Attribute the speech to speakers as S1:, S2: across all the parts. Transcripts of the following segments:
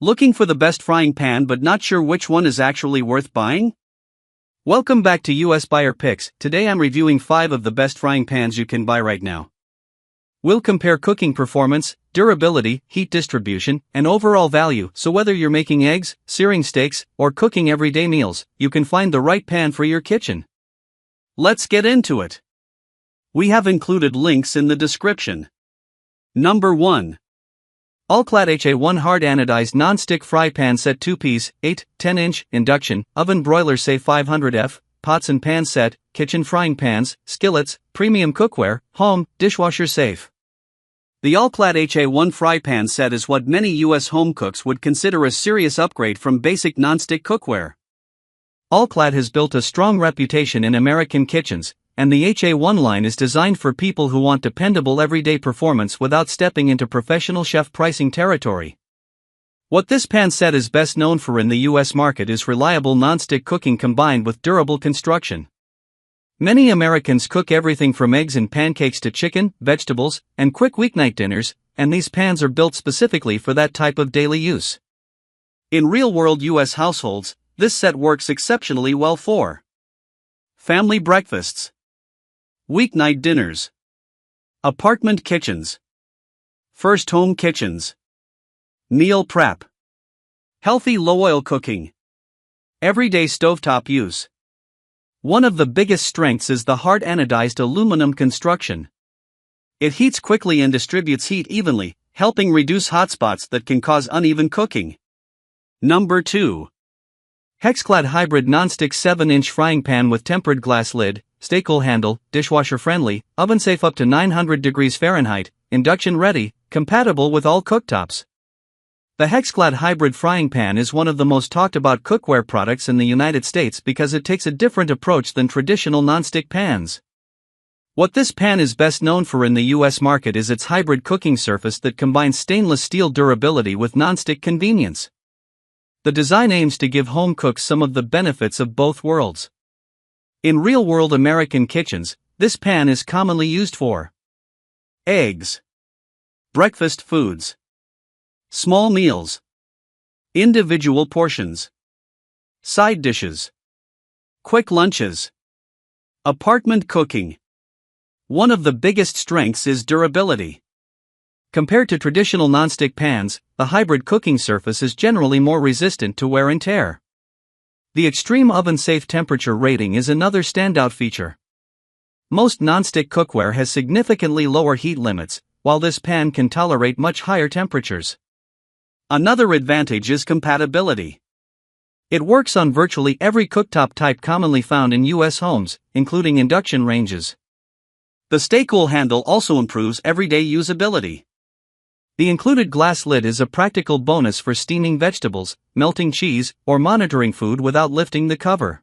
S1: Looking for the best frying pan but not sure which one is actually worth buying? Welcome back to US Buyer Picks. Today I'm reviewing 5 of the best frying pans you can buy right now. We'll compare cooking performance, durability, heat distribution, and overall value, so whether you're making eggs, searing steaks, or cooking everyday meals, you can find the right pan for your kitchen. Let's get into it. We have included links in the description. Number 1. All-Clad HA1 Hard Anodized Non-Stick Fry Pan Set 2-piece, 8-10-inch, Induction, Oven Broiler Safe 500F, Pots and Pan Set, Kitchen Frying Pans, Skillets, Premium Cookware, Home, Dishwasher Safe. The All-Clad HA1 Fry Pan Set is what many US home cooks would consider a serious upgrade from basic non-stick cookware. All-Clad has built a strong reputation in American kitchens, and the HA1 line is designed for people who want dependable everyday performance without stepping into professional chef pricing territory. What this pan set is best known for in the US market is reliable nonstick cooking combined with durable construction. Many Americans cook everything from eggs and pancakes to chicken, vegetables, and quick weeknight dinners, and these pans are built specifically for that type of daily use. In real-world US households, this set works exceptionally well for family breakfasts, weeknight dinners, apartment kitchens, first home kitchens, meal prep, healthy low-oil cooking, everyday stovetop use. One of the biggest strengths is the hard anodized aluminum construction. It heats quickly and distributes heat evenly, helping reduce hotspots that can cause uneven cooking. Number 2. Hexclad Hybrid Nonstick 7-inch Frying Pan with Tempered Glass Lid, Stay-Cool Handle, Dishwasher Friendly, Oven Safe up to 900 degrees Fahrenheit, Induction Ready, compatible with all cooktops. The Hexclad Hybrid Frying Pan is one of the most talked about cookware products in the United States because it takes a different approach than traditional nonstick pans. What this pan is best known for in the US market is its hybrid cooking surface that combines stainless steel durability with nonstick convenience. The design aims to give home cooks some of the benefits of both worlds. In real-world American kitchens, this pan is commonly used for eggs, breakfast foods, small meals, individual portions, side dishes, quick lunches, apartment cooking. One of the biggest strengths is durability. Compared to traditional nonstick pans, the hybrid cooking surface is generally more resistant to wear and tear. The extreme oven-safe temperature rating is another standout feature. Most nonstick cookware has significantly lower heat limits, while this pan can tolerate much higher temperatures. Another advantage is compatibility. It works on virtually every cooktop type commonly found in US homes, including induction ranges. The Stay-Cool handle also improves everyday usability. The included glass lid is a practical bonus for steaming vegetables, melting cheese, or monitoring food without lifting the cover.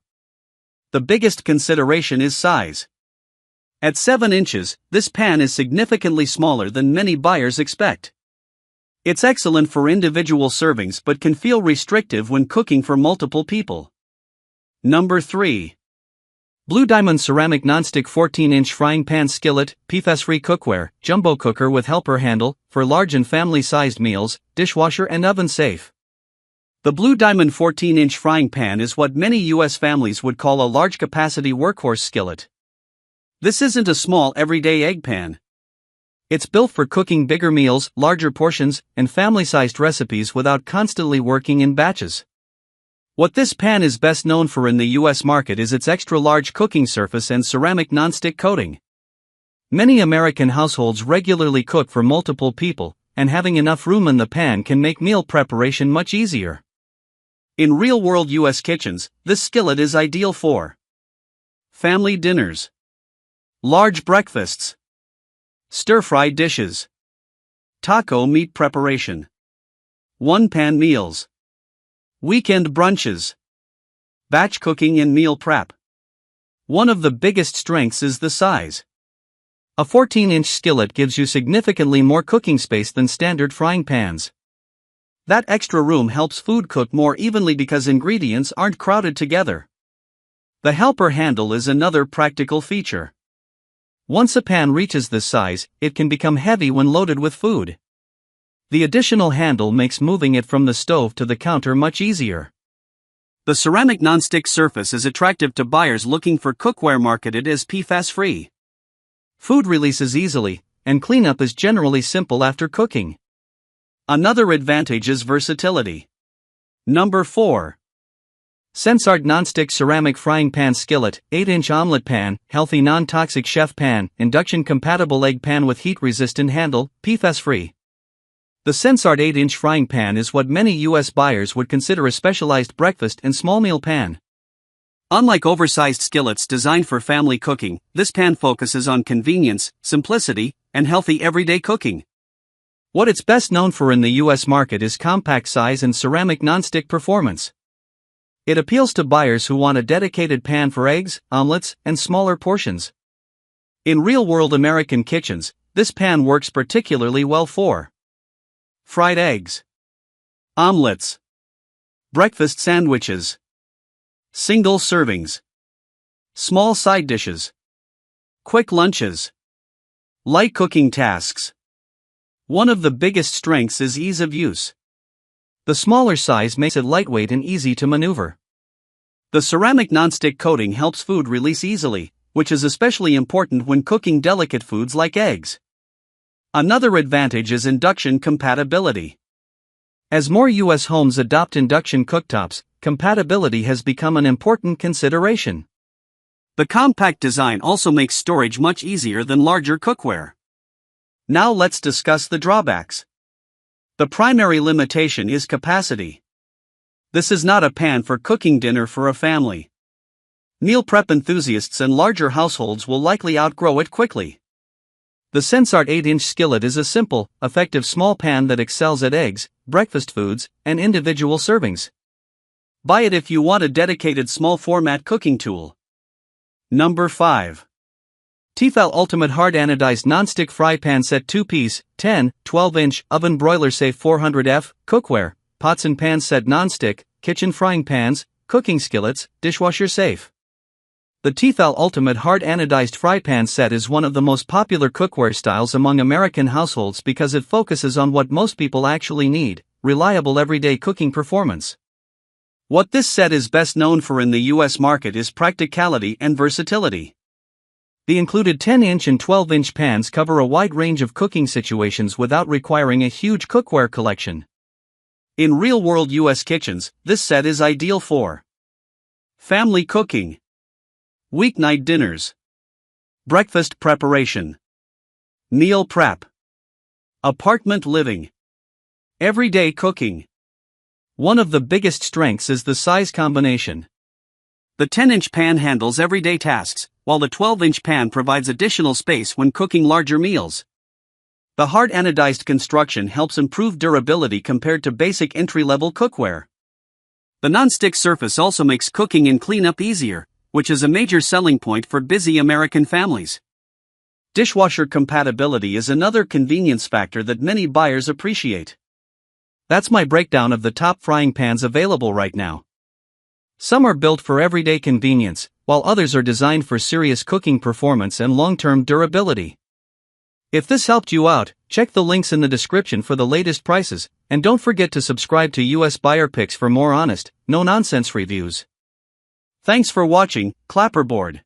S1: The biggest consideration is size. At 7 inches, this pan is significantly smaller than many buyers expect. It's excellent for individual servings but can feel restrictive when cooking for multiple people. Number 3. Blue Diamond Ceramic Nonstick 14-inch Frying Pan Skillet, PFAS-free cookware, jumbo cooker with helper handle, for large and family-sized meals, dishwasher and oven safe. The Blue Diamond 14-inch frying pan is what many US families would call a large-capacity workhorse skillet. This isn't a small everyday egg pan. It's built for cooking bigger meals, larger portions, and family-sized recipes without constantly working in batches. What this pan is best known for in the US market is its extra-large cooking surface and ceramic nonstick coating. Many American households regularly cook for multiple people, and having enough room in the pan can make meal preparation much easier. In real-world US kitchens, this skillet is ideal for family dinners, large breakfasts, stir-fry dishes, taco meat preparation, one-pan meals, weekend brunches, batch cooking and meal prep. One of the biggest strengths is the size. A 14-inch skillet gives you significantly more cooking space than standard frying pans. That extra room helps food cook more evenly because ingredients aren't crowded together. The helper handle is another practical feature. Once a pan reaches this size, it can become heavy when loaded with food. The additional handle makes moving it from the stove to the counter much easier. The ceramic non-stick surface is attractive to buyers looking for cookware marketed as PFAS-free. Food releases easily, and cleanup is generally simple after cooking. Another advantage is versatility. Number 4. Sensart Non-Stick Ceramic Frying Pan Skillet, 8-inch omelet pan, healthy non-toxic chef pan, induction-compatible egg pan with heat-resistant handle, PFAS-free. The Sensart 8-inch frying pan is what many US buyers would consider a specialized breakfast and small meal pan. Unlike oversized skillets designed for family cooking, this pan focuses on convenience, simplicity, and healthy everyday cooking. What it's best known for in the US market is compact size and ceramic non-stick performance. It appeals to buyers who want a dedicated pan for eggs, omelets, and smaller portions. In real-world American kitchens, this pan works particularly well for fried eggs, omelets, breakfast sandwiches, single servings, small side dishes, quick lunches, light cooking tasks. One of the biggest strengths is ease of use. The smaller size makes it lightweight and easy to maneuver. The ceramic non-stick coating helps food release easily, which is especially important when cooking delicate foods like eggs. Another advantage is induction compatibility. As more US homes adopt induction cooktops, compatibility has become an important consideration. The compact design also makes storage much easier than larger cookware. Now let's discuss the drawbacks. The primary limitation is capacity. This is not a pan for cooking dinner for a family. Meal prep enthusiasts and larger households will likely outgrow it quickly. The Sensart 8-inch skillet is a simple, effective small pan that excels at eggs, breakfast foods, and individual servings. Buy it if you want a dedicated small format cooking tool. Number 5. Tefal Ultimate Hard Anodized Non-Stick Fry Pan Set 2-piece, 10, 12-inch, Oven Broiler Safe 400F, Cookware, Pots and Pans Set Non-Stick, Kitchen Frying Pans, Cooking Skillets, Dishwasher Safe. The Tefal Ultimate Hard Anodized Fry Pan Set is one of the most popular cookware styles among American households because it focuses on what most people actually need, reliable everyday cooking performance. What this set is best known for in the US market is practicality and versatility. The included 10-inch and 12-inch pans cover a wide range of cooking situations without requiring a huge cookware collection. In real-world US kitchens, this set is ideal for family cooking, weeknight dinners, breakfast preparation, meal prep, apartment living, everyday cooking. One of the biggest strengths is the size combination. The 10-inch pan handles everyday tasks, while the 12-inch pan provides additional space when cooking larger meals. The hard anodized construction helps improve durability compared to basic entry-level cookware. The non-stick surface also makes cooking and cleanup easier, which is a major selling point for busy American families. Dishwasher compatibility is another convenience factor that many buyers appreciate. That's my breakdown of the top frying pans available right now. Some are built for everyday convenience, while others are designed for serious cooking performance and long-term durability. If this helped you out, check the links in the description for the latest prices, and don't forget to subscribe to US Buyer Picks for more honest, no-nonsense reviews. Thanks for watching, Clapperboard.